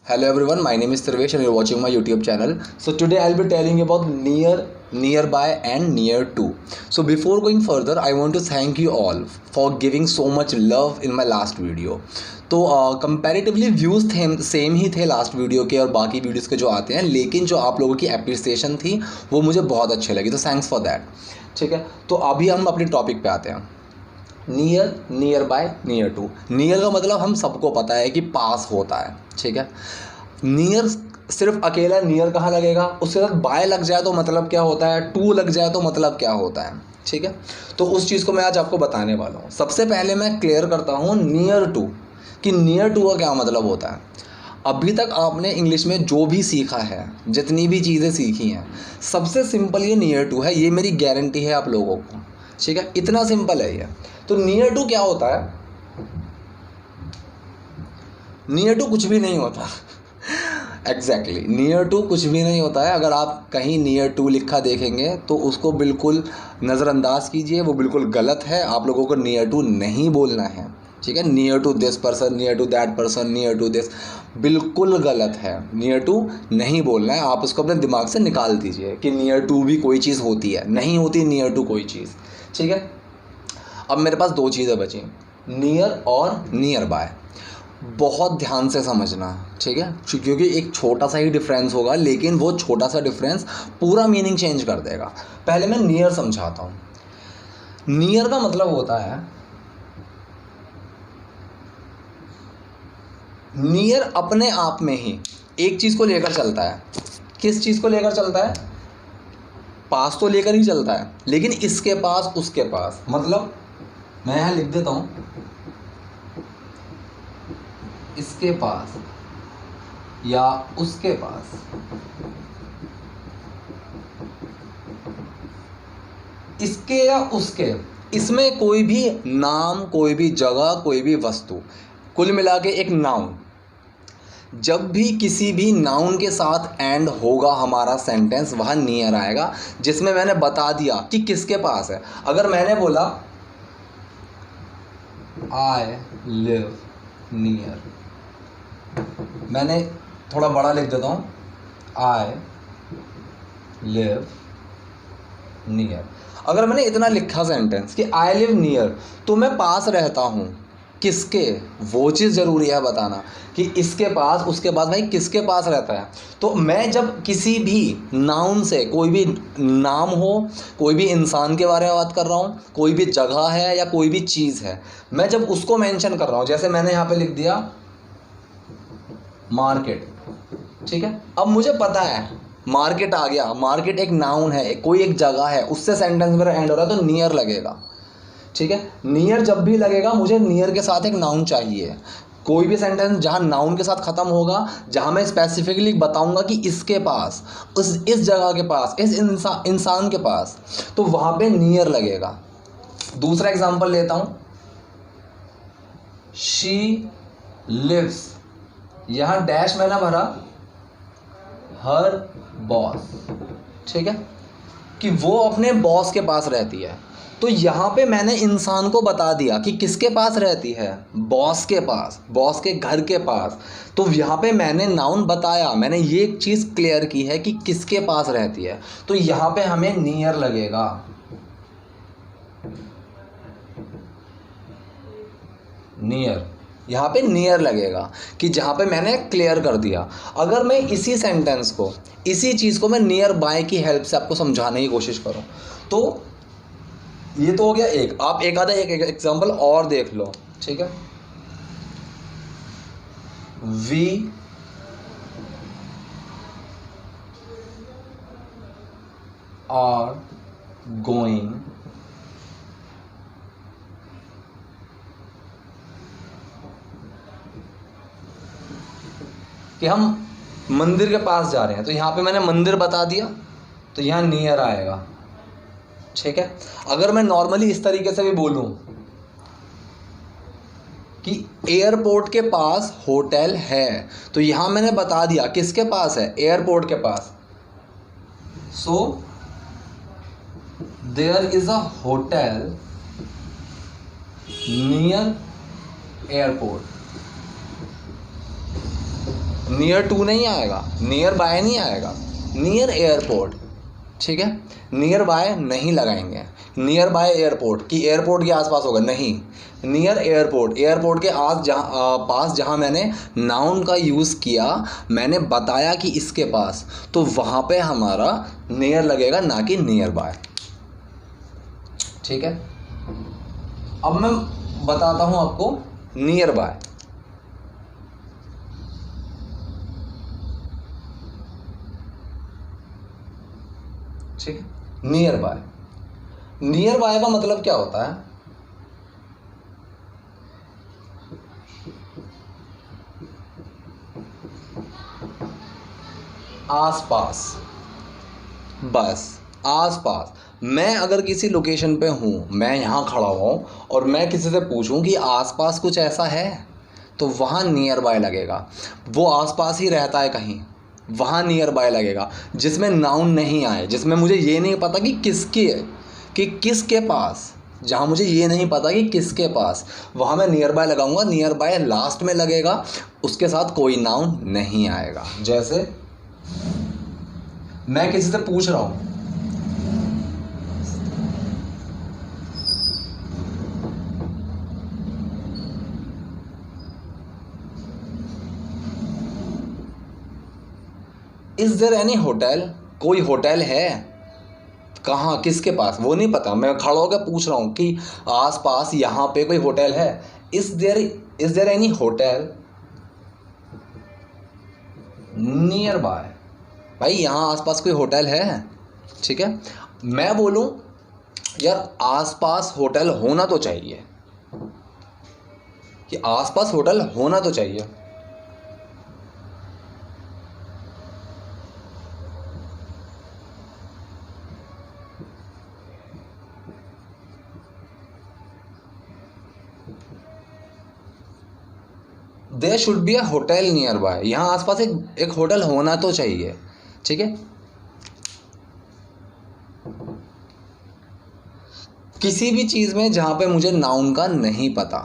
Hello everyone, my name is Sarvesh and you're watching my YouTube channel. So today I'll be telling you about near, nearby and near to. So before going further, I want to thank you all for giving so much love in my last video. तो comparatively views थे same ही थे last video के और बाकी videos के जो आते हैं, लेकिन जो आप लोगों की एप्रिसिएशन थी वो मुझे बहुत अच्छी लगी, तो थैंक्स फॉर दैट। ठीक है, तो अभी हम अपने टॉपिक पे आते हैं। Near, nearby, near to. Near का मतलब हम सबको पता है कि पास होता है। ठीक है, नियर सिर्फ अकेला नियर कहाँ लगेगा, उसके साथ बाय लग जाए तो मतलब क्या होता है, टू लग जाए तो मतलब क्या होता है। ठीक है, तो उस चीज़ को मैं आज आपको बताने वाला हूँ। सबसे पहले मैं क्लियर करता हूँ नियर टू, कि नियर टू का क्या मतलब होता है। अभी तक आपने इंग्लिश में जो भी सीखा है, जितनी भी चीज़ें सीखी हैं, सबसे सिंपल ये नियर टू है। ये मेरी गारंटी है आप लोगों को। ठीक है, इतना सिंपल है ये। तो नियर टू क्या होता है? नियर टू कुछ भी नहीं होता। एग्जैक्टली, नियर टू कुछ भी नहीं होता है। अगर आप कहीं नियर टू लिखा देखेंगे तो उसको बिल्कुल नज़रअंदाज कीजिए, वो बिल्कुल गलत है। आप लोगों को नियर टू नहीं बोलना है। ठीक है, near to this person, near to that person, near to this, बिल्कुल गलत है। नियर टू नहीं बोलना है। आप उसको अपने दिमाग से निकाल दीजिए कि नियर टू भी कोई चीज़ होती है। नहीं होती नियर टू कोई चीज़। ठीक है, अब मेरे पास दो चीज़ें बची, नियर और नियर बाय। बहुत ध्यान से समझना, ठीक है, क्योंकि एक छोटा सा ही डिफरेंस होगा, लेकिन वो छोटा सा डिफरेंस पूरा मीनिंग चेंज कर देगा। पहले मैं नियर समझाता हूँ। नियर का मतलब होता है, नियर अपने आप में ही एक चीज़ को लेकर चलता है। किस चीज़ को लेकर चलता है? पास तो लेकर ही चलता है, लेकिन इसके पास, उसके पास। मतलब मैं यहाँ लिख देता हूँ, इसके पास या उसके पास। इसके या उसके, इसमें कोई भी नाम, कोई भी जगह, कोई भी वस्तु, कुल मिला के एक नाउन। जब भी किसी भी नाउन के साथ एंड होगा हमारा सेंटेंस, वह नियर आएगा, जिसमें मैंने बता दिया कि किसके पास है। अगर मैंने बोला आई लिव नियर, मैंने थोड़ा बड़ा लिख देता हूँ, आई लिव नियर। अगर मैंने इतना लिखा सेंटेंस कि आई लिव नियर, तो मैं पास रहता हूँ। किसके? वो चीज़ ज़रूरी है बताना कि इसके पास, उसके पास। भाई किसके पास रहता है? तो मैं जब किसी भी नाउन से, कोई भी नाम हो, कोई भी इंसान के बारे में बात कर रहा हूँ, कोई भी जगह है या कोई भी चीज़ है, मैं जब उसको मेंशन कर रहा हूँ, जैसे मैंने यहाँ पे लिख दिया मार्केट। ठीक है, अब मुझे पता है मार्केट आ गया, मार्केट एक नाउन है, कोई एक जगह है, उससे सेंटेंस मेरा एंड हो रहा है, तो नियर लगेगा। ठीक है, नियर जब भी लगेगा, मुझे नियर के साथ एक नाउन चाहिए। कोई भी सेंटेंस जहाँ नाउन के साथ ख़त्म होगा, जहाँ मैं स्पेसिफिकली बताऊंगा कि इसके पास, इस जगह के पास, इस इंसान के पास, तो वहाँ पे नियर लगेगा। दूसरा एग्जांपल लेता हूँ, शी लिव्स, यहाँ डैश मैंने भरा हर बॉस। ठीक है, कि वो अपने बॉस के पास रहती है। तो यहाँ पे मैंने इंसान को बता दिया कि किसके पास रहती है, बॉस के पास, बॉस के घर के पास। तो यहाँ पे मैंने नाउन बताया, मैंने ये एक चीज़ क्लियर की है कि किसके पास रहती है, तो यहाँ पे हमें नियर लगेगा। नियर, यहाँ पे नियर लगेगा कि जहाँ पे मैंने क्लियर कर दिया। अगर मैं इसी सेंटेंस को, इसी चीज़ को मैं नियर बाय की हेल्प से आपको समझाने की कोशिश करूँ, तो ये तो हो गया एक। आप एक आधा एक एग्जांपल और देख लो। ठीक है, वी आर गोइंग कि हम मंदिर के पास जा रहे हैं, तो यहाँ पे मैंने मंदिर बता दिया, तो यहाँ नियर आएगा। ठीक है, अगर मैं नॉर्मली इस तरीके से भी बोलूं कि एयरपोर्ट के पास होटल है, तो यहाँ मैंने बता दिया किसके पास है, एयरपोर्ट के पास। So there is a hotel near airport. Near to नहीं आएगा, नियर बाय नहीं आएगा, नियर एयरपोर्ट, ठीक है। नियर बाय नहीं लगाएंगे, नियर बाय एयरपोर्ट कि एयरपोर्ट के आसपास होगा, नहीं, नियर एयरपोर्ट, एयरपोर्ट के पास जहाँ मैंने नाउन का यूज़ किया, मैंने बताया कि इसके पास, तो वहाँ पे हमारा नियर लगेगा, ना कि नियर बाय, ठीक है। अब मैं बताता हूँ आपको नियर बाय। ठीक है, नियर बाय, नियर बाय का मतलब क्या होता है? आसपास, बस आसपास। मैं अगर किसी लोकेशन पे हूँ, मैं यहाँ खड़ा हूँ और मैं किसी से पूछूं कि आसपास कुछ ऐसा है, तो वहाँ नियर बाय लगेगा। वो आसपास ही रहता है कहीं, वहाँ नियर बाय लगेगा। जिसमें नाउन नहीं आए, जिसमें मुझे ये नहीं पता कि किसकी है, कि किसके पास, जहाँ मुझे ये नहीं पता कि किसके पास, वहाँ मैं नियर बाय लगाऊंगा। नियर बाय लास्ट में लगेगा, उसके साथ कोई नाउन नहीं आएगा। जैसे मैं किसी से पूछ रहा हूँ, इज देयर एनी होटल, कोई होटल है? कहाँ, किसके पास, वो नहीं पता। मैं खड़ा होकर पूछ रहा हूँ कि आस पास यहाँ पे कोई होटल है। Is there any hotel nearby, भाई यहाँ आसपास कोई होटल है, ठीक है। मैं बोलूँ यार आसपास होटल होना तो चाहिए, कि आसपास होटल होना तो चाहिए। There should be a hotel nearby, यहाँ आसपास एक होटल होना तो चाहिए, ठीक है। किसी भी चीज़ में जहाँ पे मुझे नाउन का नहीं पता,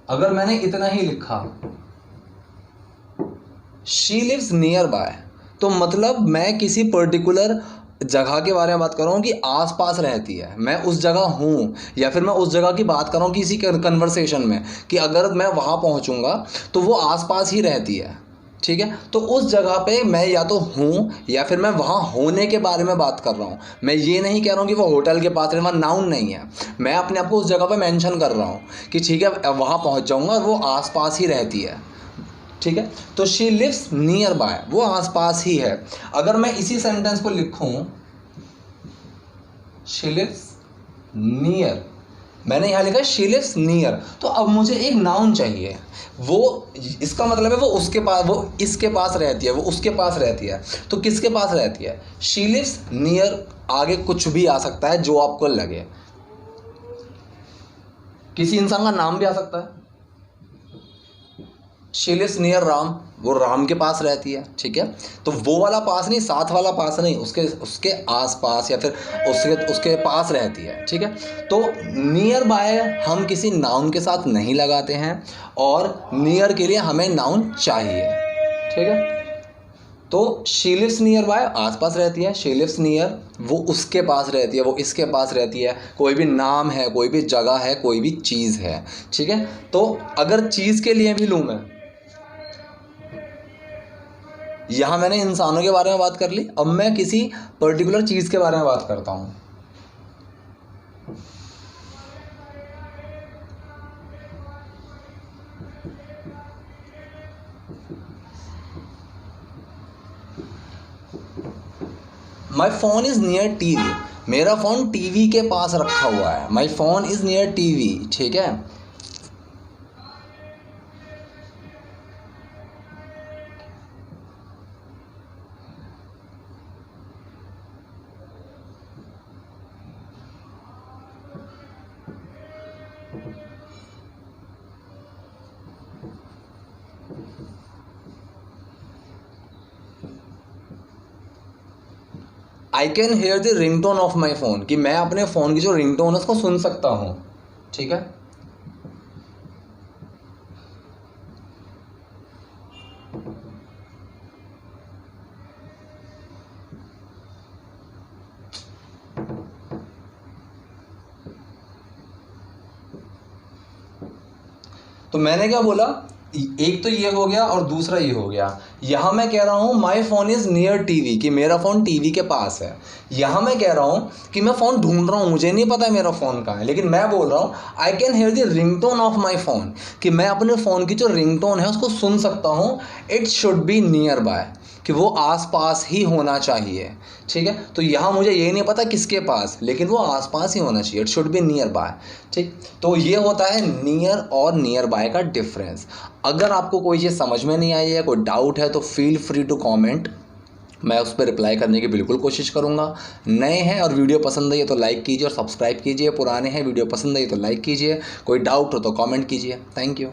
अगर मैंने इतना ही लिखा शी लिव्स नियर बाय, तो मतलब मैं किसी पर्टिकुलर जगह के बारे में बात कर रहा हूँ कि आसपास रहती है, मैं उस जगह हूँ, या फिर मैं उस जगह की बात कर रहा हूँ किसी कन्वर्सेशन में, कि अगर मैं वहाँ पहुँचूँगा तो वो आसपास ही रहती है, ठीक है। तो उस जगह पे मैं या तो हूँ या फिर मैं वहाँ होने के बारे में बात कर रहा हूँ। मैं ये नहीं कह रहा हूँ कि वो होटल के पास है, वहाँ नाउन नहीं है, मैं अपने आप को उस जगह पे मेंशन कर रहा हूँ कि ठीक है वहाँ पहुँच जाऊँगा, वो आसपास ही रहती है, ठीक है। तो शी लिव्स नियर बाय, वो आसपास ही है। अगर मैं इसी सेंटेंस को लिखूं शी लिव्स नियर, मैंने यहाँ लिखा है शी लिव्स नियर, तो अब मुझे एक नाउन चाहिए। वो, इसका मतलब है वो उसके पास, वो इसके पास रहती है, वो उसके पास रहती है, तो किसके पास रहती है? शी लिव्स नियर, आगे कुछ भी आ सकता है जो आपको लगे, किसी इंसान का नाम भी आ सकता है। शी लिव्स नियर राम, वो राम के पास रहती है, ठीक है। तो वो वाला पास नहीं, साथ वाला पास नहीं, उसके उसके आस पास या फिर उसके उसके पास रहती है, ठीक है। तो नियर बाय हम किसी नाउन के साथ नहीं लगाते हैं, और नियर के लिए हमें नाउन चाहिए, ठीक है। तो शी लिव्स नियर बाय आसपास रहती है, शी लिव्स नियर वो उसके पास रहती है, वो इसके पास रहती है, कोई भी नाम है, कोई भी जगह है, कोई भी चीज़ है, ठीक है। तो अगर चीज़ के लिए भी लूँ मैं, यहाँ मैंने इंसानों के बारे में बात कर ली, अब मैं किसी पर्टिकुलर चीज़ के बारे में बात करता हूँ। My phone is near TV, मेरा फ़ोन टीवी के पास रखा हुआ है, my phone is near TV, ठीक है। I can here the ringtone of my phone, कि मैं अपने फ़ोन की जो रिंगटोन है उसको सुन सकता हूँ। ठीक है, तो मैंने क्या बोला, एक तो ये हो गया और दूसरा ये हो गया। यहाँ मैं कह रहा हूँ my phone is near TV, कि मेरा फ़ोन टीवी के पास है। यहाँ मैं कह रहा हूँ कि मैं फ़ोन ढूंढ रहा हूँ, मुझे नहीं पता मेरा फ़ोन कहाँ है, लेकिन मैं बोल रहा हूँ I can here the ringtone of my phone, कि मैं अपने फ़ोन की जो रिंगटोन है उसको सुन सकता हूँ। It should be near by, कि वो आसपास ही होना चाहिए। ठीक है, तो यहाँ मुझे ये नहीं पता किसके पास, लेकिन वो आसपास ही होना चाहिए। It should be near by. ठीक, तो ये होता है नियर और नियर बाय का डिफरेंस। अगर आपको कोई चीज़ समझ में नहीं आई है, कोई डाउट है, तो फील फ्री टू कमेंट, मैं उस पर रिप्लाई करने की बिल्कुल कोशिश करूँगा। नए हैं और वीडियो पसंद आई है तो लाइक कीजिए और सब्सक्राइब कीजिए, पुराने हैं वीडियो पसंद आई तो लाइक कीजिए, कोई डाउट हो तो कमेंट कीजिए। Thank you.